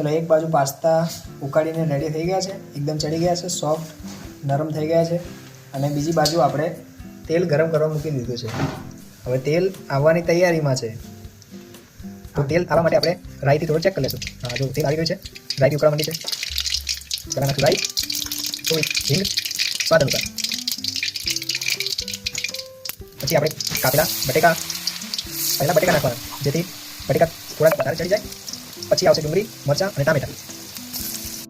ચલો એક બાજુ પાસ્તા ઉકાળીને રેડી થઈ ગયા છે, એકદમ ચડી ગયા છે, સોફ્ટ નરમ થઈ ગયા છે. અને બીજી બાજુ આપણે તેલ ગરમ કરવા મૂકી દીધું છે. હવે તેલ આવવાની તૈયારીમાં છે. તો તેલ આવવા માટે આપણે રાઈથી થોડું ચેક કરી લઈશું. હા, જો તેલ આવી ગયું છે, રાઈ ઉકળવા માંડી છે. પહેલાં નાખશું રાઈ, થોડી હિંગ સ્વાદ અનુસાર. પછી આપણે કાપેલા બટેકા પહેલાં બટેકા નાખવાના, જેથી બટેકા થોડા વધારે ચડી જાય. પછી આવશે ડુંગળી, મરચાં અને ટામેટાં.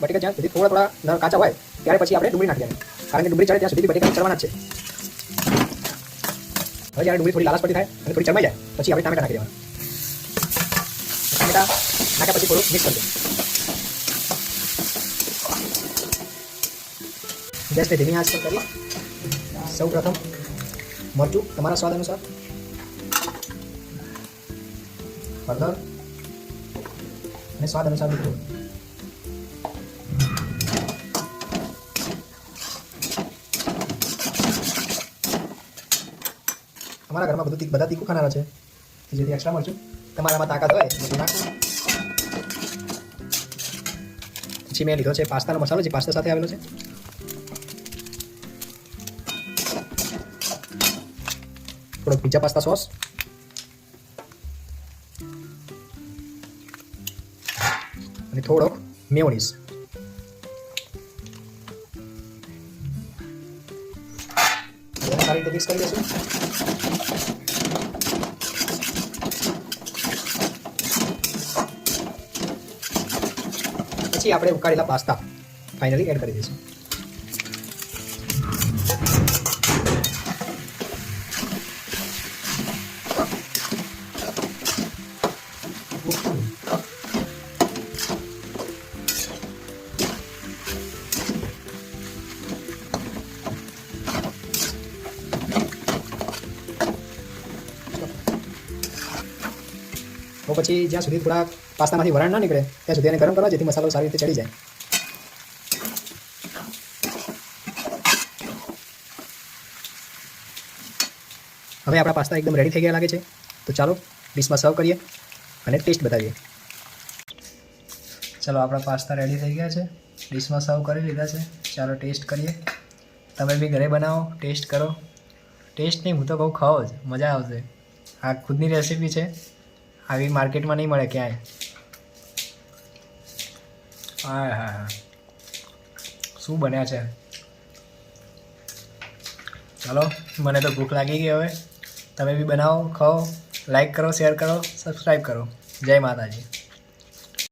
બટેકા જ્યાં સુધી થોડા કાચા હોય ત્યારે પછી આપણે ડુંગળી નાખી દેવાની, કારણ કે ડુંગળી ચડે ત્યાં સુધી બટેકા ચડવાના જ છે. હવે જ્યારે ડુંગળી થોડી લાલાશ પડતી થાય અને થોડી ચરમાઈ જાય પછી આપણે ટામેટાં નાખી દેવાના. ટામેટાં નાખ્યા પછી થોડું મિક્સ કરજો. ગેસને ધીમી આંચ પર કરી સૌ પ્રથમ મરચું તમારા સ્વાદ અનુસાર, હળદર અને સ્વાદ અનુસાર મીઠું. અમારા ઘરમાં બધા તીખું ખાનારા છે, જેથી એક્સ્ટ્રા મરચું. તમારામાં તાકાત હોય બધું નાખવું. પછી મેં લીધો છે પાસ્તાનો મસાલો, જે પાસ્તા સાથે આવેલો છે. થોડોક પિઝા પાસ્તા સોસ, અને થોડોક મેયોનીઝ. સારી રીતે મિક્સ કરી દઈશું. પછી આપણે ઉકાળેલા પાસ્તા ફાઇનલી એડ કરી દઈશું. તો પછી જ્યાં સુધી થોડા પાસ્તામાંથી વરાળ ના નીકળે ત્યાં સુધી એને ગરમ કરવા, જેથી મસાલો સારી રીતે ચડી જાય. હવે આપણા પાસ્તા એકદમ રેડી થઈ ગયા લાગે છે. તો ચાલો ડીશમાં સર્વ કરીએ અને ટેસ્ટ બતાવીએ. ચાલો આપણા પાસ્તા રેડી થઈ ગયા છે, ડીશમાં સર્વ કરી લીધા છે. ચાલો ટેસ્ટ કરીએ. તમે બી ઘરે બનાવો, ટેસ્ટ કરો. ટેસ્ટ નહીં, હું તો બહુ ખાઓ જ, મજા આવશે. આ ખુદની રેસીપી છે, આવી માર્કેટમાં નહીં મળે ક્યાંય. હા હા હા, શું બન્યા છે. ચાલો મને તો ભૂખ લાગી ગઈ. હવે તમે બી બનાવો, ખાઓ, લાઈક કરો, શેર કરો, સબસ્ક્રાઈબ કરો. જય માતાજી.